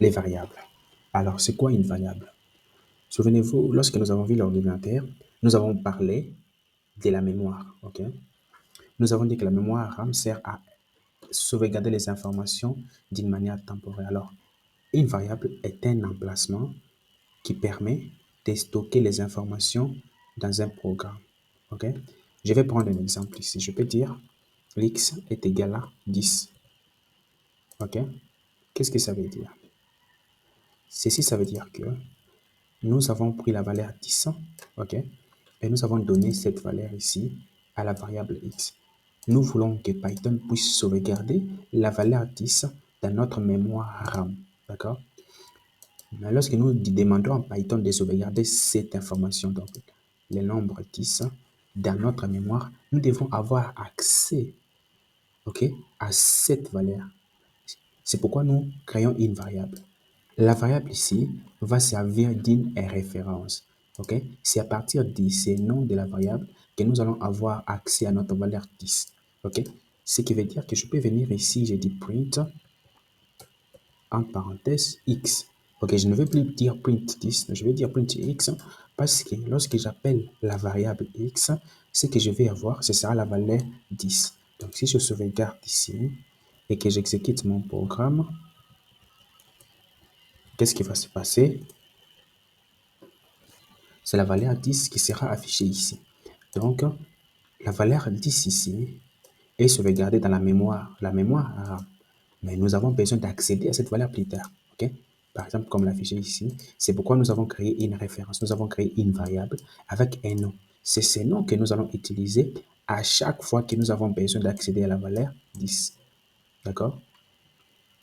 les variables. Alors, c'est quoi une variable? Souvenez-vous, lorsque nous avons vu l'ordinateur, nous avons parlé de la mémoire, ok? Nous avons dit que la mémoire RAM sert à sauvegarder les informations d'une manière temporaire. Alors, une variable est un emplacement qui permet de stocker les informations dans un programme, ok? Je vais prendre un exemple ici. Je peux dire x est égal à 10, ok? Qu'est-ce que ça veut dire? Ceci, ça veut dire que nous avons pris la valeur 10, ok? Et nous avons donné cette valeur ici à la variable x. Nous voulons que Python puisse sauvegarder la valeur 10 dans notre mémoire RAM, d'accord? Mais lorsque nous demandons à Python de sauvegarder cette information, donc le nombre 10, dans notre mémoire, nous devons avoir accès, ok, à cette valeur. C'est pourquoi nous créons une variable. La variable ici va servir d'une référence. Ok? C'est à partir de ces noms de la variable que nous allons avoir accès à notre valeur 10. Ok? Ce qui veut dire que je peux venir ici, j'ai dit print, en parenthèse, x. Ok, je ne vais plus dire print 10, je vais dire print x parce que lorsque j'appelle la variable x, ce que je vais avoir, ce sera la valeur 10. Donc si je sauvegarde ici et que j'exécute mon programme, qu'est-ce qui va se passer? C'est la valeur 10 qui sera affichée ici. Donc, la valeur 10 ici est sauvegardée dans la mémoire RAM. Mais nous avons besoin d'accéder à cette valeur plus tard. Ok? Par exemple, comme l'affiché ici, c'est pourquoi nous avons créé une référence. Nous avons créé une variable avec un nom. C'est ce nom que nous allons utiliser à chaque fois que nous avons besoin d'accéder à la valeur 10. D'accord?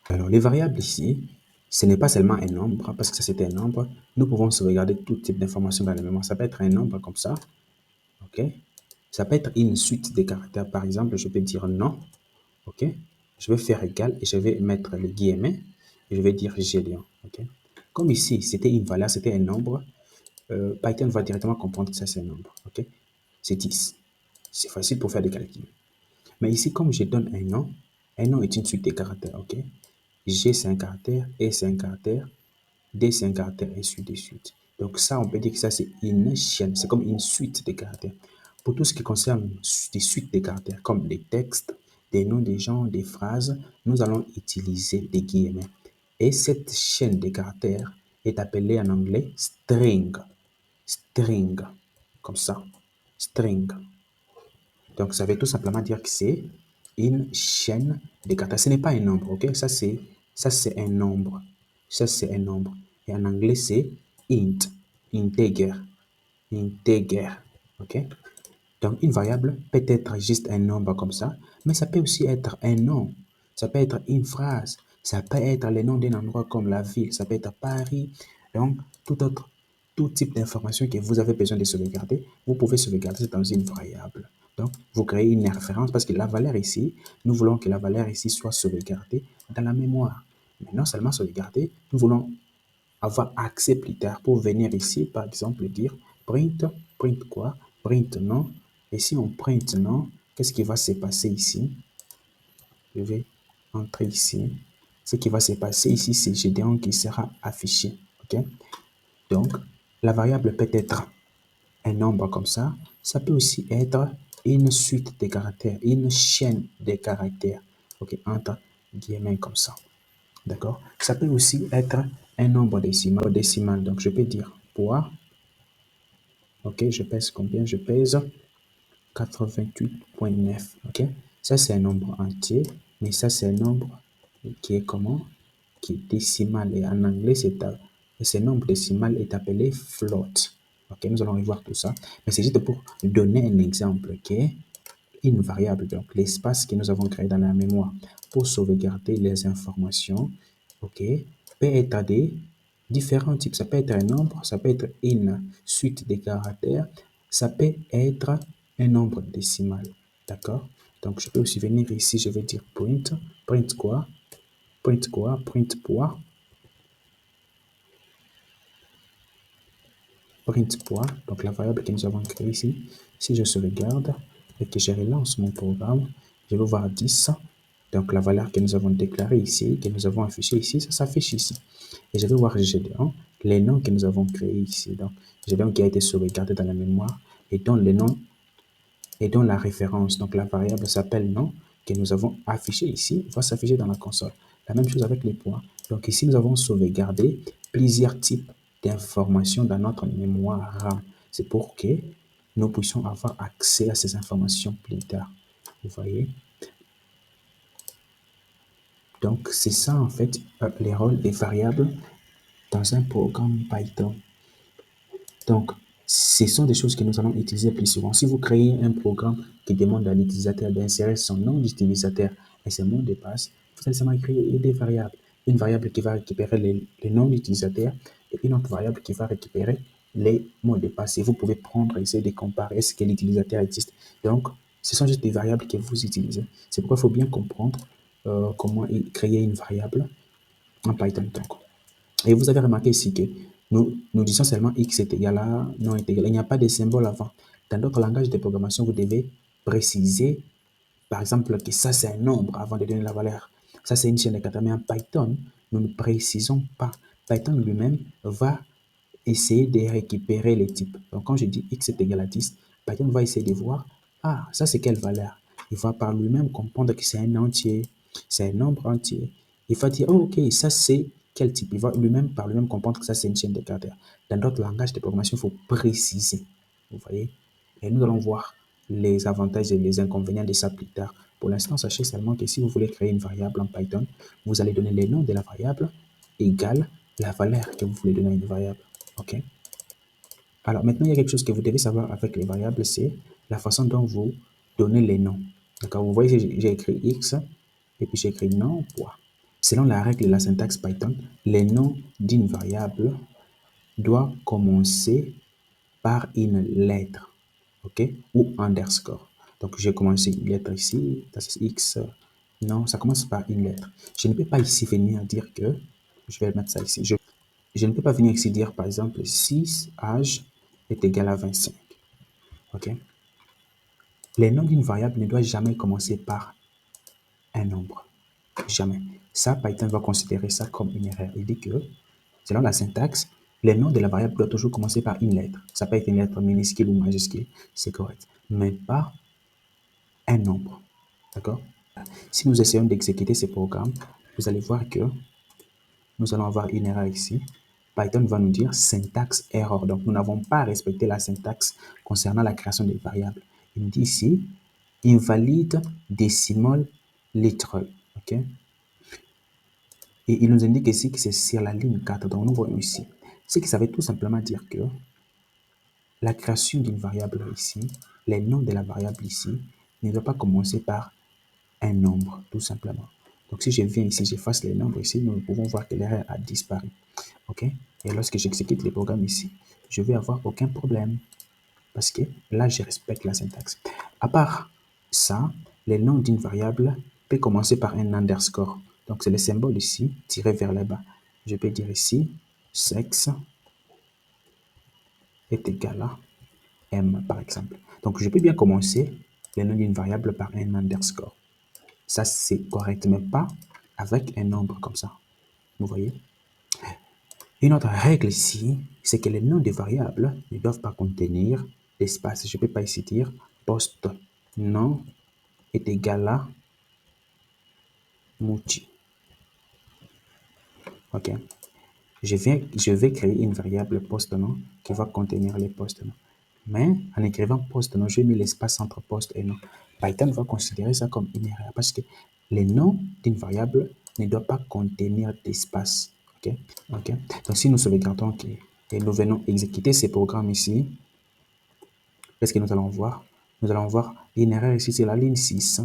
Alors, les variables ici, ce n'est pas seulement un nombre, parce que ça c'est un nombre. Nous pouvons sauvegarder tout type d'informations dans la mémoire. Ça peut être un nombre comme ça, ok? Ça peut être une suite de caractères. Par exemple, je peux dire non, ok? Je vais faire égal et je vais mettre les guillemets et je vais dire Gélion, ok? Comme ici, c'était une valeur, c'était un nombre, Python va directement comprendre que ça c'est un nombre, ok? C'est 10. C'est facile pour faire des calculs. Mais ici, comme je donne un nom est une suite de caractères, ok? G c'est un caractère, E c'est un caractère, D c'est un caractère, et ainsi de suite. Donc ça, on peut dire que ça c'est une chaîne, c'est comme une suite de caractères. Pour tout ce qui concerne des suites de caractères, comme des textes, des noms des gens, des phrases, nous allons utiliser des guillemets. Et cette chaîne de caractères est appelée en anglais string. String, comme ça. String. Donc, ça veut tout simplement dire que c'est une chaîne de caractères. Ce n'est pas un nombre, ok? Ça, c'est un nombre. Ça, c'est un nombre. Et en anglais, c'est int, integer, integer, ok? Donc, une variable peut être juste un nombre comme ça, mais ça peut aussi être un nom. Ça peut être une phrase. Ça peut être le nom d'un endroit comme la ville. Ça peut être Paris. Donc, tout type d'information que vous avez besoin de sauvegarder, vous pouvez sauvegarder dans une variable. Donc, vous créez une référence parce que la valeur ici, nous voulons que la valeur ici soit sauvegardée dans la mémoire. Mais non seulement sauvegardée, nous voulons avoir accès plus tard pour venir ici, par exemple, dire print, print quoi? Print non. Et si on print non, qu'est-ce qui va se passer ici? Je vais entrer ici. Ce qui va se passer ici, c'est Gédéon qui sera affiché. OK? Donc, la variable peut être un nombre comme ça. Ça peut aussi être une suite de caractères, une chaîne de caractères. OK? Entre guillemets comme ça. D'accord? Ça peut aussi être un nombre décimal. Donc, je peux dire poids. OK? Je pèse combien? Je pèse 88,9. OK? Ça, c'est un nombre entier. Mais ça, c'est un nombre qui est comment? Qui est décimal. Et en anglais, ce nombre décimal est appelé float. OK? Nous allons revoir tout ça. Mais c'est juste pour donner un exemple qui est une variable, donc l'espace que nous avons créé dans la mémoire pour sauvegarder les informations, ok, peut être des différents types. Ça peut être un nombre, ça peut être une suite de caractères, ça peut être un nombre décimal, d'accord? Donc, je peux aussi venir ici, je vais dire print, print quoi? Print quoi? Print poids. Print poids, donc la variable que nous avons créée ici. Si je sauvegarde et que je relance mon programme, je vais voir 10. Donc, la valeur que nous avons déclarée ici, que nous avons affichée ici, ça s'affiche ici. Et je vais voir Gédéon, les noms que nous avons créés ici. Donc, Gédéon qui a été sauvegardé dans la mémoire et dont le nom et dont la référence, donc la variable s'appelle nom, que nous avons affiché ici, va s'afficher dans la console. La même chose avec les points. Donc ici, nous avons sauvegardé plusieurs types d'informations dans notre mémoire RAM. C'est pour que nous puissions avoir accès à ces informations plus tard. Vous voyez? Donc, c'est ça en fait les rôles des variables dans un programme Python. Donc, ce sont des choses que nous allons utiliser plus souvent. Si vous créez un programme qui demande à l'utilisateur d'insérer son nom d'utilisateur et ses mots de passe, vous allez seulement créer des variables. Une variable qui va récupérer les noms d'utilisateur et une autre variable qui va récupérer les mots de passe. Et vous pouvez prendre et essayer de comparer est-ce que l'utilisateur existe. Donc, ce sont juste des variables que vous utilisez. C'est pourquoi il faut bien comprendre comment créer une variable en Python. Donc, et vous avez remarqué ici que nous disons seulement x est égal à, non est égal. Il n'y a pas de symbole avant. Dans d'autres langages de programmation, vous devez préciser, par exemple, que ça c'est un nombre avant de donner la valeur. Ça c'est une chaîne de kata. Mais en Python, nous ne précisons pas. Python lui-même va essayer de récupérer les types. Donc quand je dis x est égal à 10, Python va essayer de voir, ah, ça c'est quelle valeur. Il va par lui-même comprendre que c'est un entier, c'est un nombre entier. Il va dire, oh, ok, ça c'est quel type. Il va lui-même par lui-même comprendre que ça c'est une chaîne de caractères. Dans d'autres langages de programmation, il faut préciser. Vous voyez? Et nous allons voir les avantages et les inconvénients de ça plus tard. Pour l'instant, sachez seulement que si vous voulez créer une variable en Python, vous allez donner le nom de la variable égale la valeur que vous voulez donner à une variable. OK? Alors maintenant, il y a quelque chose que vous devez savoir avec les variables, c'est la façon dont vous donnez les noms. D'accord? Vous voyez, j'ai écrit x et puis j'ai écrit nom, point. Selon la règle de la syntaxe Python, les noms d'une variable doivent commencer par une lettre, ok? Ou underscore. Donc, j'ai commencé une lettre ici, ça c'est x. Non, ça commence par une lettre. Je ne peux pas ici venir dire que, je vais mettre ça ici, je ne peux pas venir ici dire, par exemple, 6 âge est égal à 25. OK? Les noms d'une variable ne doivent jamais commencer par un nombre. Jamais. Ça, Python va considérer ça comme une erreur. Il dit que, selon la syntaxe, les noms de la variable doivent toujours commencer par une lettre. Ça peut être une lettre minuscule ou majuscule, c'est correct. Mais pas un nombre. D'accord? Si nous essayons d'exécuter ce programme, vous allez voir que nous allons avoir une erreur ici. Python va nous dire syntaxe error. Donc, nous n'avons pas respecté la syntaxe concernant la création des variables. Il nous dit ici invalide decimal literal. OK? Et il nous indique ici que c'est sur la ligne 4. Donc, nous voyons ici. Ce qui ça veut tout simplement dire que la création d'une variable ici, les noms de la variable ici, ne doit pas commencer par un nombre, tout simplement. Donc, si je viens ici, j'efface les nombres ici, nous pouvons voir que l'erreur a disparu. OK? Et lorsque j'exécute le programme ici, je vais avoir aucun problème parce que là, je respecte la syntaxe. À part ça, les noms d'une variable peut commencer par un underscore. Donc, c'est le symbole ici, tiré vers le bas. Je peux dire ici, sexe est égal à M, par exemple. Donc, je peux bien commencer le nom d'une variable par un underscore. Ça, c'est correct, mais pas avec un nombre comme ça. Vous voyez? Une autre règle ici, c'est que les noms des variables ne doivent pas contenir d'espace. Je ne peux pas ici dire post nom est égal à Mouti. OK. Je vais créer une variable post nom qui va contenir les post noms. Mais en écrivant post nom, j'ai mis l'espace entre post et nom. Python va considérer ça comme une erreur parce que les noms d'une variable ne doivent pas contenir d'espace. OK? OK? Donc, si nous sauvegardons et nous venons exécuter ces programmes ici, qu'est-ce que nous allons voir? Nous allons voir une erreur ici, c'est la ligne 6.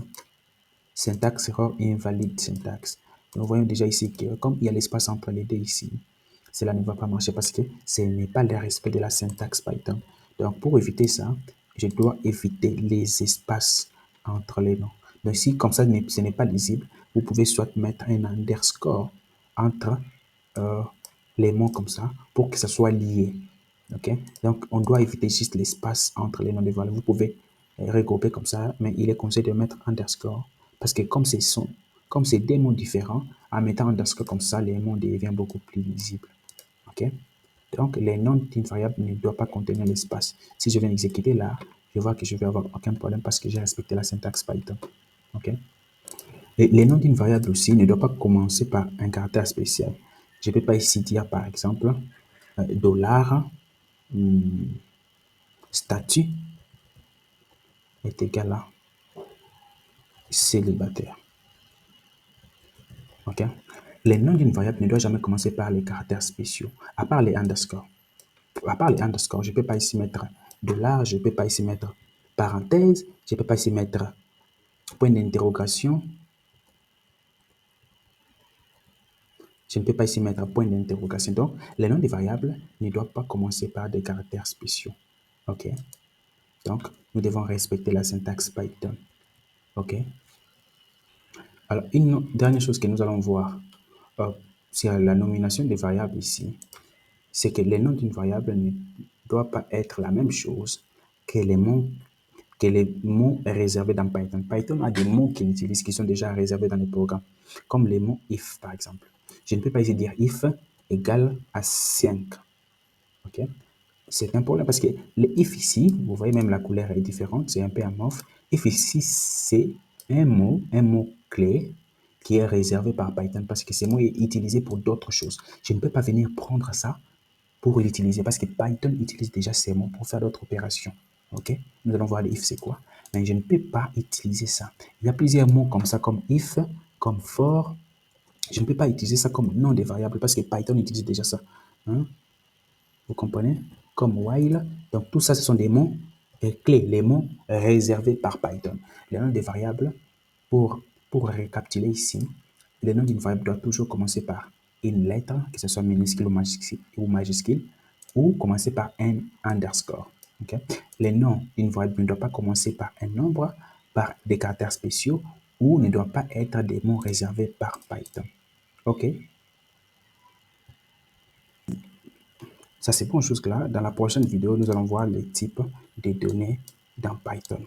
Syntaxe error invalide syntaxe. Nous voyons déjà ici que comme il y a l'espace entre les deux ici, cela ne va pas marcher parce que ce n'est pas le respect de la syntaxe Python. Donc, pour éviter ça, je dois éviter les espaces entre les noms. Donc, si comme ça, ce n'est pas lisible, vous pouvez soit mettre un underscore entre les mots comme ça pour que ça soit lié. OK? Donc, on doit éviter juste l'espace entre les noms de valeurs. Vous pouvez regrouper comme ça, mais il est conseillé de mettre underscore parce que comme ce sont Comme c'est des mots différents, en mettant underscore comme ça, les mots deviennent beaucoup plus lisibles. OK? Donc, les noms d'une variable ne doivent pas contenir l'espace. Si je viens exécuter là, je vois que je vais avoir aucun problème parce que j'ai respecté la syntaxe Python. OK? Et les noms d'une variable aussi ne doivent pas commencer par un caractère spécial. Je ne peux pas ici dire, par exemple, dollar statut est égal à célibataire. OK? Les noms d'une variable ne doivent jamais commencer par les caractères spéciaux, à part les underscores. À part les underscores, je ne peux pas ici mettre dollar, je ne peux pas ici mettre parenthèse, je ne peux pas ici mettre point d'interrogation. Je ne peux pas ici mettre point d'interrogation. Donc, les noms des variables ne doivent pas commencer par des caractères spéciaux. OK? Donc, nous devons respecter la syntaxe Python. OK? Alors, une dernière chose que nous allons voir sur la nomination des variables ici, c'est que les noms d'une variable ne doivent pas être la même chose que les mots réservés dans Python. Python a des mots qu'il utilise qui sont déjà réservés dans les programmes, comme les mots if, par exemple. Je ne peux pas ici dire if égale à 5. OK? C'est un problème parce que le if ici, vous voyez même la couleur est différente, c'est un peu amorphe. If ici, c'est un mot clé qui est réservé par Python parce que ce mot est utilisé pour d'autres choses. Je ne peux pas venir prendre ça pour l'utiliser parce que Python utilise déjà ces mots pour faire d'autres opérations. OK? Nous allons voir le if c'est quoi. Mais je ne peux pas utiliser ça. Il y a plusieurs mots comme ça, comme if, comme for. Je ne peux pas utiliser ça comme nom des variables parce que Python utilise déjà ça. Hein? Vous comprenez? Comme while. Donc, tout ça, ce sont des mots clés, les mots réservés par Python. Les noms des variables, pour récapituler ici, les noms d'une variable doivent toujours commencer par une lettre, que ce soit minuscule ou majuscule, ou commencer par un underscore. Okay? Les noms d'une variable ne doivent pas commencer par un nombre, par des caractères spéciaux, ou ne doivent pas être des mots réservés par Python. OK? Ça, c'est bon chose que là. Dans la prochaine vidéo, nous allons voir les types de données dans Python.